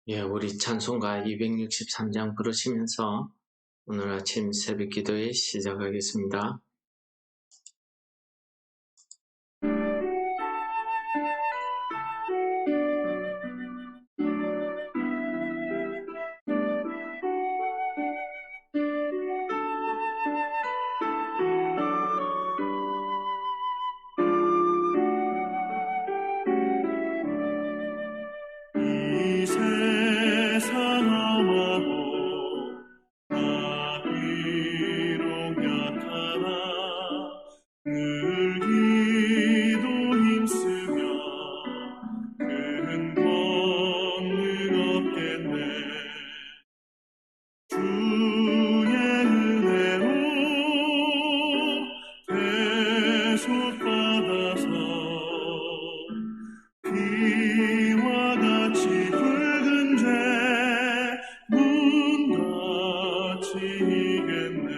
우리 찬송가 263장 부르시면서 오늘 아침 새벽 기도에 시작하겠습니다. 이 세상 험하고 나 비록 약하나 늘 기도 힘쓰며 큰 권능 얻겠네. 주의 은혜로 계속 받아서 비와 같이 붉은 죄 문같이 이겠네.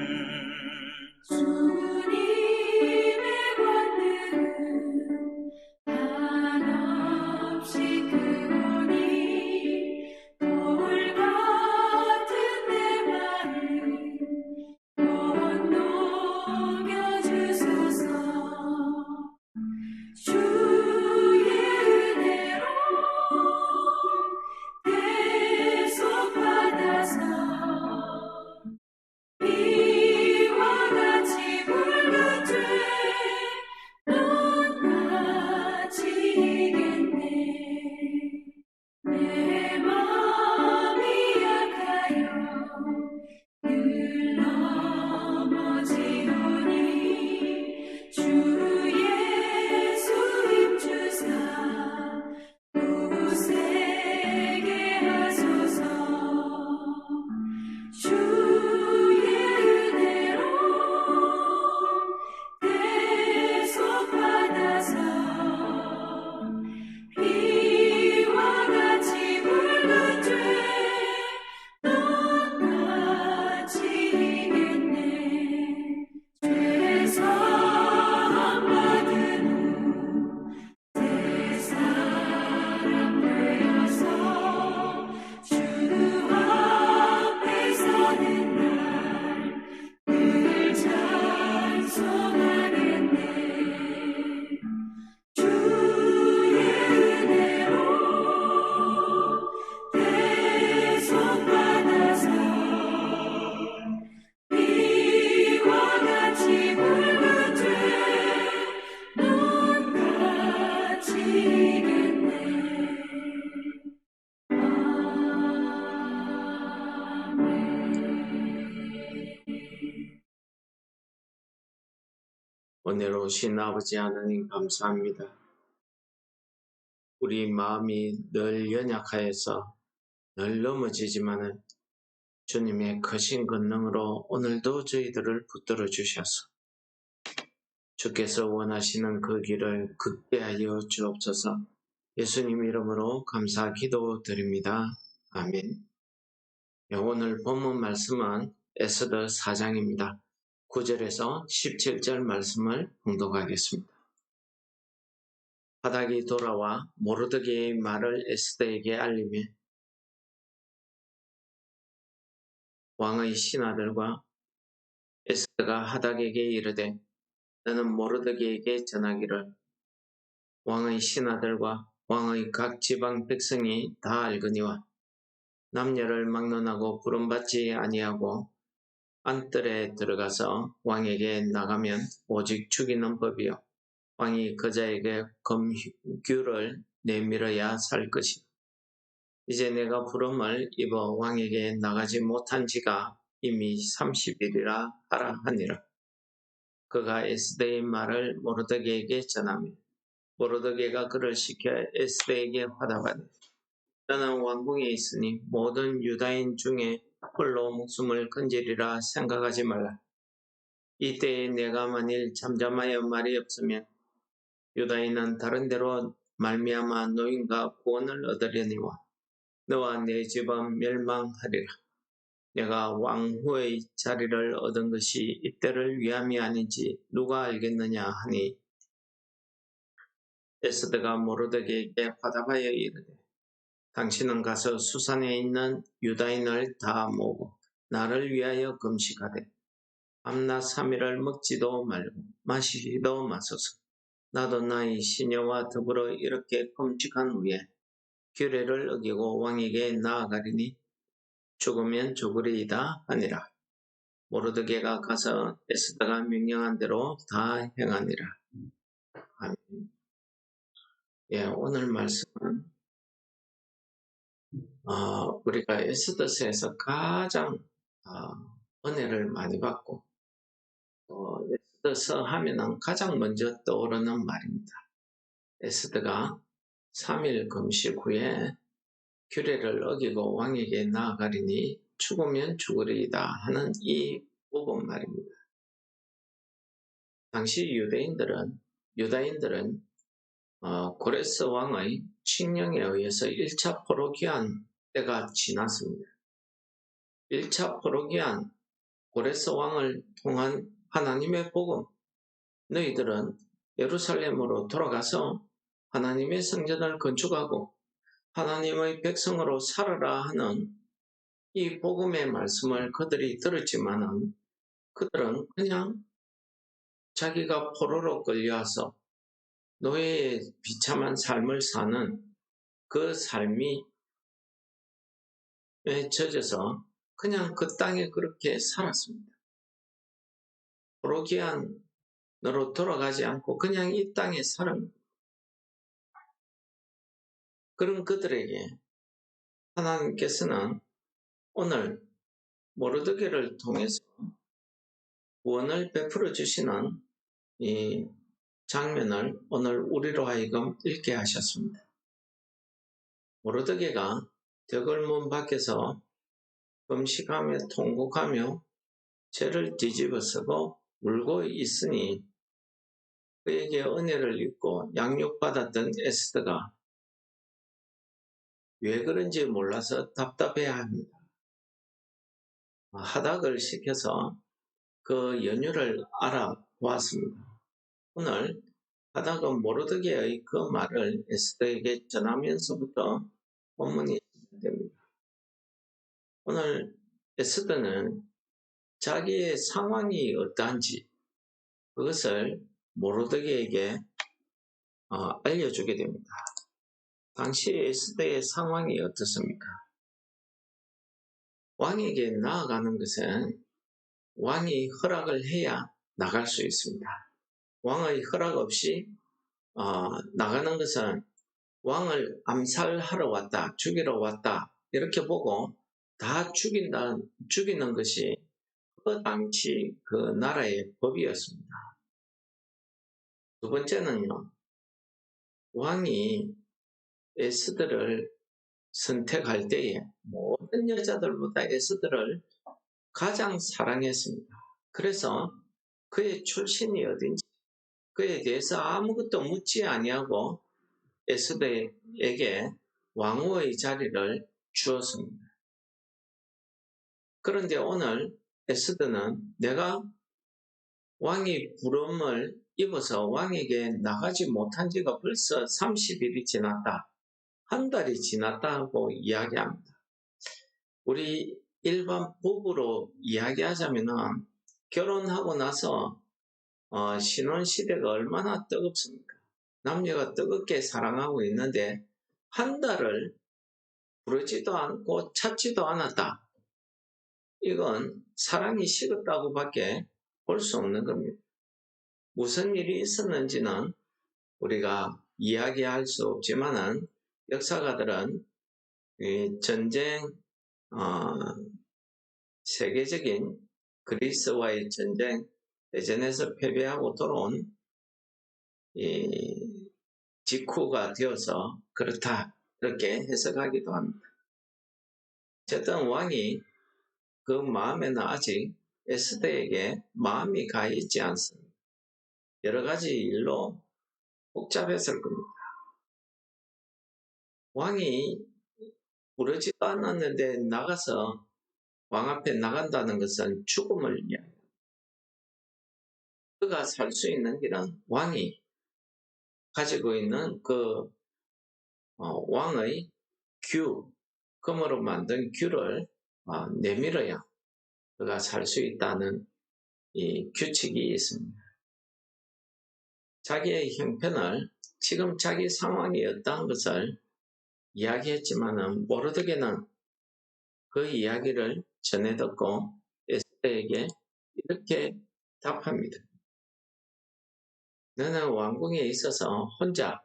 주님의 권능은 한없이 크오니 돌 같은 내 마음 곧 녹여주소서. 주의 은혜로 계속 받아서 비와 같이 붉은 죄 눈같이 이겠네. 내 맘이 약하여 늘 넘어지오니 주 예수 힘주사 굳세게 하소서. 주의 은혜로 계속 받아서 비와 같이 붉은 죄 눈같이 이겠네. 죄사함 받은 후 새 사람 되어서 주 앞에 서는 날 늘 찬송하겠네. 주의 은혜로 계속 받아서 비와 같이 붉은 죄 눈같이 이겠네. 오늘 오신 아버지 하나님 감사합니다. 우리 마음이 늘 연약하여서 늘 넘어지지만은 주님의 크신 권능으로 오늘도 저희들을 붙들어 주셔서 주께서 원하시는 그 길을 걷게 하여 주옵소서. 예수님 이름으로 감사 기도드립니다. 아멘. 오늘 본문 말씀은 에스더 4장입니다. 9절에서 17절 말씀을 봉독하겠습니다. 하닥이 돌아와 모르드게의 말을 에스더에게 알리며 왕의 신하들과 에스더가 하닥에게 이르되 너는 모르드게에게 전하기를 왕의 신하들과 왕의 각 지방 백성이 다 알거니와 남녀를 막론하고 부름받지 아니하고 안뜰에 들어가서 왕에게 나가면 오직 죽이는 법이요 왕이 그자에게 검규를 내밀어야 살 것이요 이제 내가 부름을 입어 왕에게 나가지 못한 지가 이미 30일이라 하라 하니라. 그가 에스더의 말을 모르드게에게 전하며 모르드게가 그를 시켜 에스더에게 화답하되 너는 왕궁에 있으니 모든 유다인 중에 홀로 목숨을 건지리라 생각하지 말라. 이때에 내가 만일 잠잠하여 말이 없으면 유다인은 다른 데로 말미암아 노임과 구원을 얻으려니와 너와 내 집은 멸망하리라. 내가 왕후의 자리를 얻은 것이 이때를 위함이 아닌지 누가 알겠느냐 하니 에스더가 모르드게에게 화답하여 이르되 당신은 가서 수산에 있는 유다인을 다 모으고 나를 위하여 금식하되 밤낮 3일을 먹지도 말고 마시지도 마소서. 나도 나의 시녀와 더불어 이렇게 금식한 후에 규례를 어기고 왕에게 나아가리니 죽으면 죽으리이다 하니라. 모르드게가 가서 에스더가 명령한 대로 다 행하니라. 아멘. 예, 오늘 말씀은 우리가 에스더서에서 가장 은혜를 많이 받고 또 에스더서 하면은 가장 먼저 떠오르는 말입니다. 에스더가 3일 금식 후에 규례를 어기고 왕에게 나아가리니 죽으면 죽으리이다 하는 이 부분 말입니다. 당시 유다인들은 고레스 왕의 칙령에 의해서 1차 포로기한 때가 지났습니다. 1차 포로기한 고레스 왕을 통한 하나님의 복음, 너희들은 예루살렘으로 돌아가서 하나님의 성전을 건축하고 하나님의 백성으로 살아라 하는 이 복음의 말씀을 그들이 들었지만은 그들은 그냥 자기가 포로로 끌려와서 노예의 비참한 삶을 사는 그 삶이 젖어서 그냥 그 땅에 그렇게 살았습니다. 포로기한으로 돌아가지 않고 그냥 이 땅에 살은 그런 그들에게 하나님께서는 오늘 모르드게를 통해서 구원을 베풀어 주시는 이 장면을 오늘 우리로 하여금 읽게 하셨습니다. 모르드게가 벽을문 밖에서 금식하며 통곡하며 죄를 뒤집어쓰고 울고 있으니 그에게 은혜를 입고 양육받았던 에스더가 왜 그런지 몰라서 답답해합니다. 하닥을 시켜서 그 연유를 알아보았습니다. 오늘 하닥은 모르드게의 그 말을 에스더에게 전하면서부터 본문이 시작됩니다. 오늘 에스더는 자기의 상황이 어떠한지 그것을 모르드게에게 알려주게 됩니다. 당시 에스더의 상황이 어떻습니까? 왕에게 나아가는 것은 왕이 허락을 해야 나갈 수 있습니다. 왕의 허락 없이 나가는 것은 왕을 암살하러 왔다, 죽이러 왔다 이렇게 보고 다 죽이는 것이 그 당시 그 나라의 법이었습니다. 두 번째는요, 왕이 에스더를 선택할 때에 모든 여자들보다 에스더를 가장 사랑했습니다. 그래서 그의 출신이 어딘지 그에 대해서 아무것도 묻지 아니하고 에스더에게 왕후의 자리를 주었습니다. 그런데 오늘 에스더는 내가 왕의 부름을 입어서 왕에게 나가지 못한 지가 벌써 30일이 지났다. 한 달이 지났다고 이야기합니다. 우리 일반 부부로 이야기하자면은 결혼하고 나서 신혼시대가 얼마나 뜨겁습니까? 남녀가 뜨겁게 사랑하고 있는데 한 달을 부르지도 않고 찾지도 않았다. 이건 사랑이 식었다고 밖에 볼 수 없는 겁니다. 무슨 일이 있었는지는 우리가 이야기할 수 없지만은 역사가들은 전쟁, 세계적인 그리스와의 전쟁, 대전에서 패배하고 돌아온 직후가 되어서 그렇다 이렇게 해석하기도 합니다. 어쨌든 왕이 그 마음에는 아직 에스더에게 마음이 가 있지 않습니다. 여러 가지 일로 복잡했을 겁니다. 왕이 부르지도 않았는데 나가서 왕 앞에 나간다는 것은 죽음을 이야기합니다. 그가 살 수 있는 길은 왕이 가지고 있는 그 왕의 금으로 만든 규를 내밀어야 그가 살 수 있다는 이 규칙이 있습니다. 자기의 형편을 지금 자기 상황이 어떠한 것을 이야기했지만은 모르드게는 그 이야기를 전해 듣고 에스더에게 이렇게 답합니다. 너는 왕궁에 있어서 혼자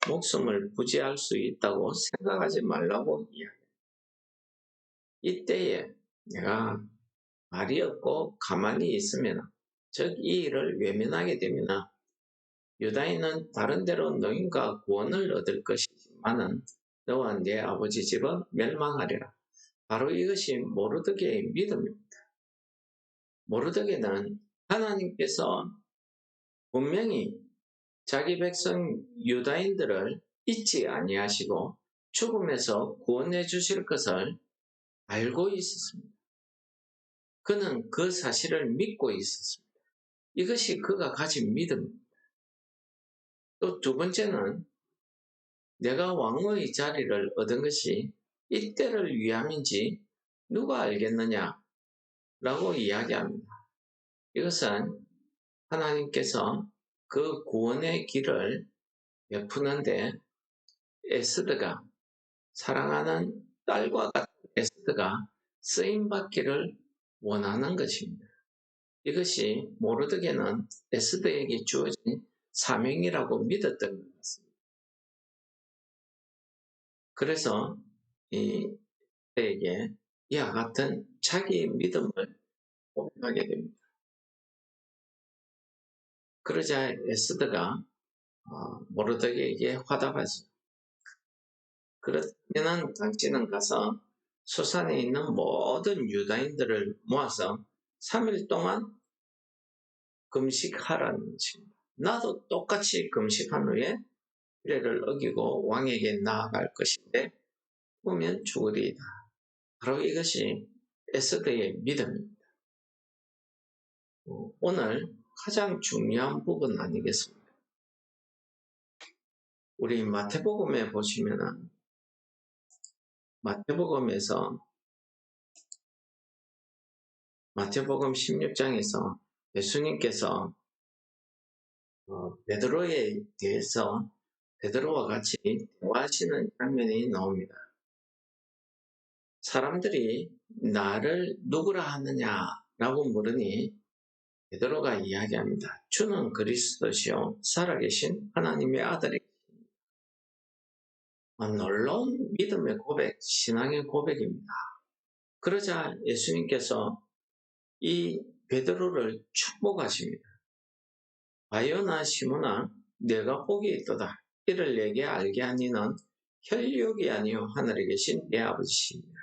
목숨을 부지할 수 있다고 생각하지 말라고 이야기합니다. 이때에 내가 말이 없고 가만히 있으면, 즉 이 일을 외면하게 되면 유다인은 다른 데로 노임과 구원을 얻을 것이지만은 너와 네 아버지 집은 멸망하리라. 바로 이것이 모르드게의 믿음입니다. 모르드게는 하나님께서 분명히 자기 백성 유다인들을 잊지 아니하시고 죽음에서 구원해 주실 것을 알고 있었습니다. 그는 그 사실을 믿고 있었습니다. 이것이 그가 가진 믿음입니다. 또 두 번째는 내가 왕의 자리를 얻은 것이 이때를 위함인지 누가 알겠느냐 라고 이야기합니다. 이것은 하나님께서 그 구원의 길을 베푸는데 에스더가, 사랑하는 딸과 같은 에스더가 쓰임받기를 원하는 것입니다. 이것이 모르드게는 에스더에게 주어진 사명이라고 믿었던 것 같습니다. 그래서 이 에스더에게 이와 같은 자기 믿음을 고백하게 됩니다. 그러자 에스더가 모르드게에게 화답하죠. 그렇다면 당신은 가서 수산에 있는 모든 유다인들을 모아서 3일 동안 금식하라는 것입니다. 나도 똑같이 금식한 후에 규례를 어기고 왕에게 나아갈 것인데 보면 죽으리이다. 바로 이것이 에스더의 믿음입니다. 오늘 가장 중요한 부분 아니겠습니까? 우리 마태복음에 보시면은 마태복음 16장에서 예수님께서 베드로에 대해서 베드로와 같이 대화하시는 장면이 나옵니다. 사람들이 나를 누구라 하느냐라고 물으니 베드로가 이야기합니다. 주는 그리스도시요 살아계신 하나님의 아들이. 놀라운 믿음의 고백, 신앙의 고백입니다. 그러자 예수님께서 이 베드로를 축복하십니다. 바요나 시몬아, 내가 복이 있도다. 이를 내게 알게 한 이는 혈육이 아니요 하늘에 계신 내 아버지시니라.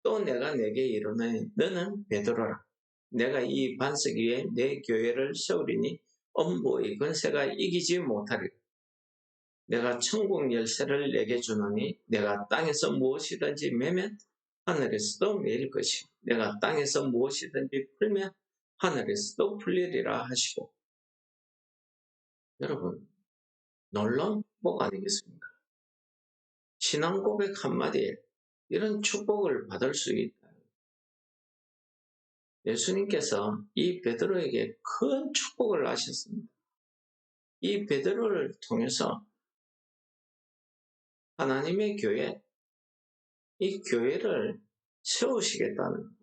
또 내가 내게 이르노니 너는 베드로라. 내가 이 반석 위에 내 교회를 세우리니 엄부의 권세가 이기지 못하리라. 내가 천국 열쇠를 내게 주노니 내가 땅에서 무엇이든지 매면 하늘에서도 매일 것이고 내가 땅에서 무엇이든지 풀면 하늘에서도 풀리리라 하시고. 여러분, 놀라운 축복 아니겠습니까? 신앙 고백 한마디에 이런 축복을 받을 수 있다. 예수님께서 이 베드로에게 큰 축복을 하셨습니다. 이 베드로를 통해서 하나님의 교회, 이 교회를 세우시겠다는 겁니다.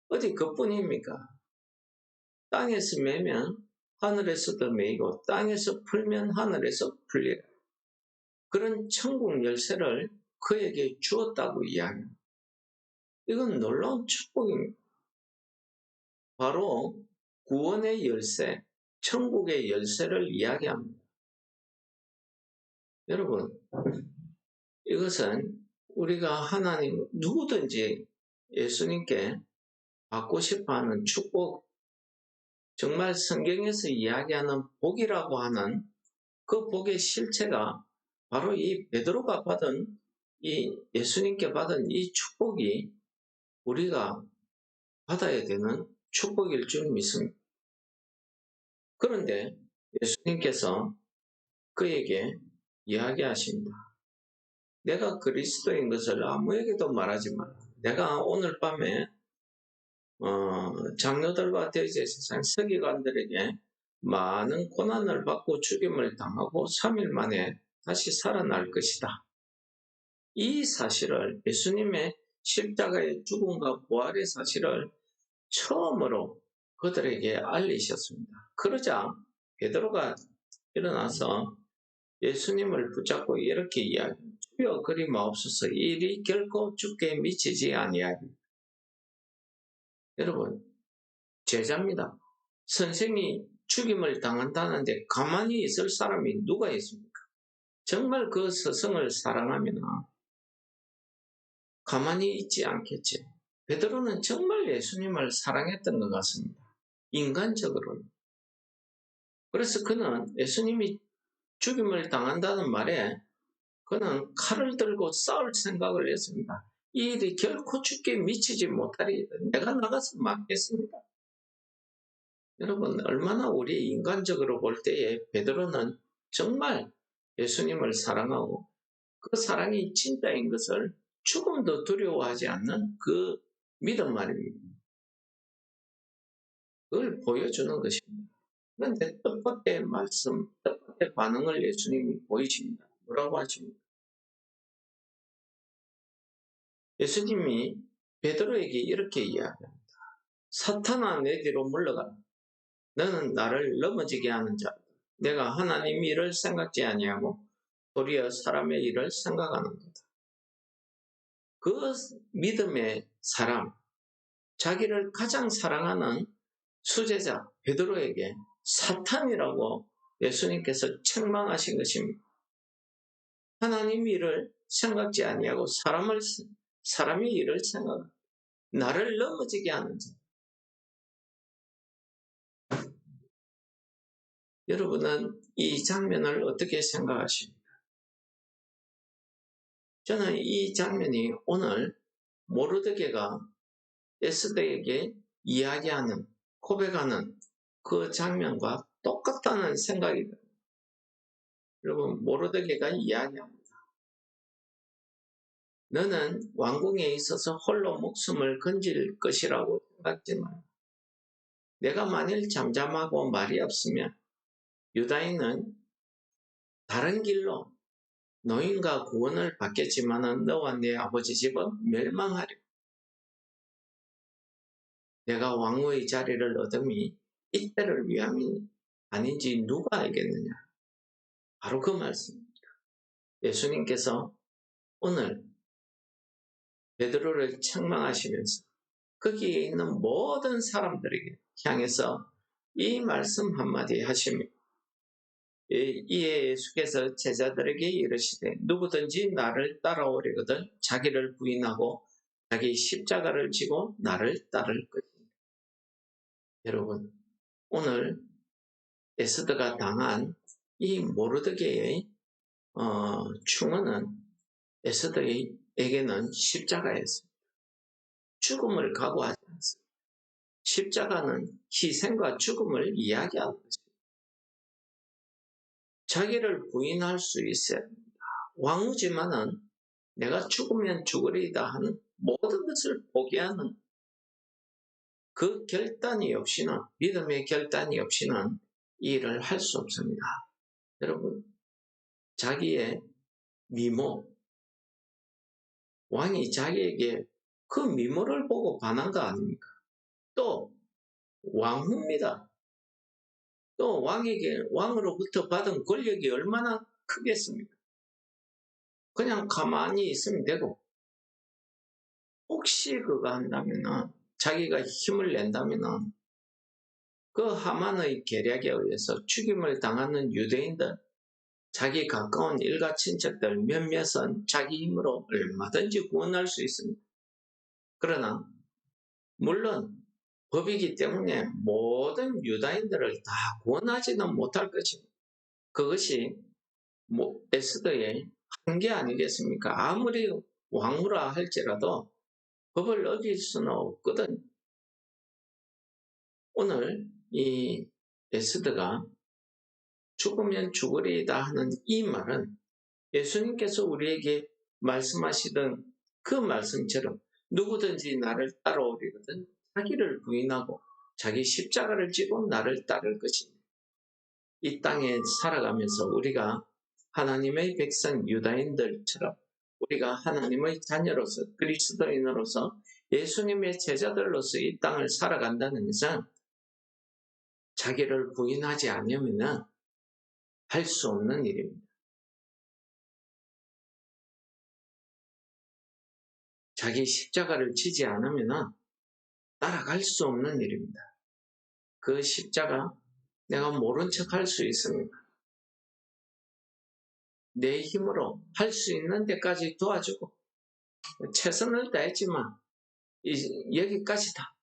어디 그뿐입니까? 땅에서 매면 하늘에서도 매이고 땅에서 풀면 하늘에서 풀리라. 그런 천국 열쇠를 그에게 주었다고 이야기합니다. 이건 놀라운 축복입니다. 바로 구원의 열쇠, 천국의 열쇠를 이야기합니다. 여러분, 이것은 우리가 하나님 누구든지 예수님께 받고 싶어하는 축복, 정말 성경에서 이야기하는 복이라고 하는 그 복의 실체가 바로 이 베드로가 받은 이 예수님께 받은 이 축복이 우리가 받아야 되는 축복일 줄 믿습니다. 그런데 예수님께서 그에게 이야기하십니다. 내가 그리스도인 것을 아무에게도 말하지 마라. 내가 오늘 밤에 장로들과 대제사장 서기관들에게 많은 고난을 받고 죽임을 당하고 3일 만에 다시 살아날 것이다. 이 사실을, 예수님의 십자가의 죽음과 부활의 사실을 처음으로 그들에게 알리셨습니다. 그러자 베드로가 일어나서 예수님을 붙잡고 이렇게 이야기합니다. 주여 그리 마옵소서, 이 일이 결코 주께 미치지 아니하리니. 여러분, 제자입니다. 선생이 죽임을 당한다는데 가만히 있을 사람이 누가 있습니까? 정말 그 스승을 사랑하면 가만히 있지 않겠지. 베드로는 정말 예수님을 사랑했던 것 같습니다. 인간적으로는. 그래서 그는 예수님이 죽임을 당한다는 말에 그는 칼을 들고 싸울 생각을 했습니다. 이 일이 결코 죽게 미치지 못하리. 내가 나가서 막겠습니다. 여러분, 얼마나 우리 인간적으로 볼 때에 베드로는 정말 예수님을 사랑하고 그 사랑이 진짜인 것을 죽음도 두려워하지 않는 그 믿음 말입니다. 그걸 보여주는 것입니다. 그런데 뜻밖의 말씀, 뜻밖의 반응을 예수님이 보이십니다. 뭐라고 하십니까? 예수님이 베드로에게 이렇게 이야기합니다. 사탄아, 내 뒤로 물러가라. 너는 나를 넘어지게 하는 자다. 내가 하나님 일을 생각지 아니하고 도리어 사람의 일을 생각하는 거다. 그 믿음의 사람, 자기를 가장 사랑하는 수제자 베드로에게 사탄이라고 예수님께서 책망하신 것입니다. 하나님 일을 생각지 아니하고 사람의 일을 생각하고 나를 넘어지게 하는 자. 여러분은 이 장면을 어떻게 생각하십니까? 저는 이 장면이 오늘 모르드게가 에스더에게 이야기하는, 고백하는 그 장면과 똑같다는 생각이 듭니다. 여러분, 모르드게가 이야기합니다. 너는 왕궁에 있어서 홀로 목숨을 건질 것이라고 생각지만 내가 만일 잠잠하고 말이 없으면 유다인은 다른 길로 노인과 구원을 받겠지만 너와 네 아버지 집은 멸망하리라. 내가 왕후의 자리를 얻음이 이때를 위함이 아닌지 누가 알겠느냐. 바로 그 말씀입니다. 예수님께서 오늘 베드로를 책망하시면서 거기에 있는 모든 사람들에게 향해서 이 말씀 한마디 하십니다. 이에 예수께서 제자들에게 이르시되 누구든지 나를 따라오려거든 자기를 부인하고 자기 십자가를 지고 나를 따를 것입니다. 여러분, 오늘 에스더가 당한 이 모르드게의 충언은 에스더에게는 십자가였습니다. 죽음을 각오하지 않습니다. 십자가는 희생과 죽음을 이야기하는 것입니다. 자기를 부인할 수 있어야 합니다. 왕후지만은 내가 죽으면 죽으리이다 하는 모든 것을 포기하는 그 결단이 없이는, 믿음의 결단이 없이는 이 일을 할 수 없습니다. 여러분, 자기의 미모, 왕이 자기에게 그 미모를 보고 반한 거 아닙니까? 또 왕후입니다. 또 왕으로부터 받은 권력이 얼마나 크겠습니까? 그냥 가만히 있으면 되고, 혹시 그거 한다면은, 자기가 힘을 낸다면은, 그 하만의 계략에 의해서 죽임을 당하는 유대인들, 자기 가까운 일가 친척들 몇몇은 자기 힘으로 얼마든지 구원할 수 있습니다. 그러나, 물론, 법이기 때문에 모든 유다인들을 다 구원하지는 못할 것입니다. 그것이 에스더의 한계 아니겠습니까? 아무리 왕후라 할지라도 법을 어길 수는 없거든. 오늘 이 에스더가 죽으면 죽으리이다 하는 이 말은 예수님께서 우리에게 말씀하시던 그 말씀처럼 누구든지 나를 따라오리거든 자기를 부인하고 자기 십자가를 지고 나를 따를 것입니다. 이 땅에 살아가면서 우리가 하나님의 백성 유다인들처럼 우리가 하나님의 자녀로서 그리스도인으로서 예수님의 제자들로서 이 땅을 살아간다는 것은 자기를 부인하지 않으면 할 수 없는 일입니다. 자기 십자가를 지지 않으면 따라갈 수 없는 일입니다. 그 십자가 내가 모른 척 할 수 있습니까? 내 힘으로 할 수 있는 데까지 도와주고 최선을 다했지만 여기까지다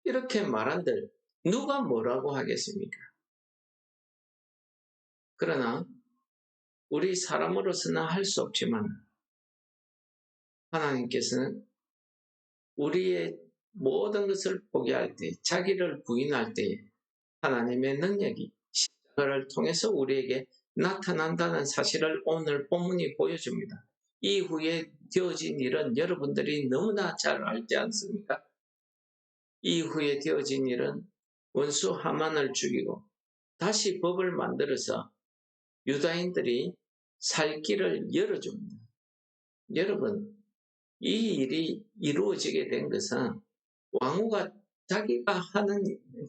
이렇게 말한들 누가 뭐라고 하겠습니까? 그러나 우리 사람으로서는 할 수 없지만 하나님께서는 우리의 모든 것을 포기할 때, 자기를 부인할 때 하나님의 능력이 십자가를 통해서 우리에게 나타난다는 사실을 오늘 본문이 보여줍니다. 이후에 되어진 일은 여러분들이 너무나 잘 알지 않습니까? 이후에 되어진 일은 원수 하만을 죽이고 다시 법을 만들어서 유다인들이 살 길을 열어줍니다. 여러분, 이 일이 이루어지게 된 것은 왕후가 자기가 하는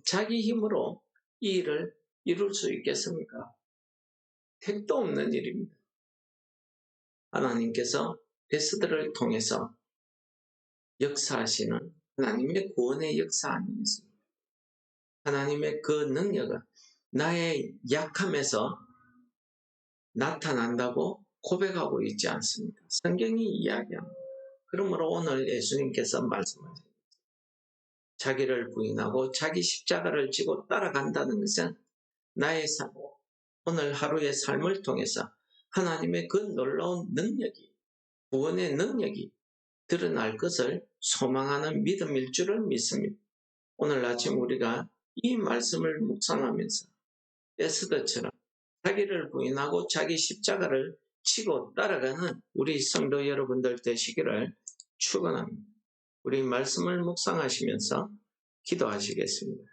자기 힘으로 이 일을 이룰 수 있겠습니까? 택도 없는 일입니다. 하나님께서 베스들을 통해서 역사하시는 하나님의 구원의 역사 아니겠습니까? 하나님의 그 능력은 나의 약함에서 나타난다고 고백하고 있지 않습니까? 성경이 이야기합니다. 그러므로 오늘 예수님께서 말씀하십니다. 자기를 부인하고 자기 십자가를 지고 따라간다는 것은 나의 삶, 오늘 하루의 삶을 통해서 하나님의 그 놀라운 능력이, 구원의 능력이 드러날 것을 소망하는 믿음일 줄을 믿습니다. 오늘 아침 우리가 이 말씀을 묵상하면서 에스더처럼 자기를 부인하고 자기 십자가를 치고 따라가는 우리 성도 여러분들 되시기를 축원합니다. 우리 말씀을 묵상하시면서 기도하시겠습니다.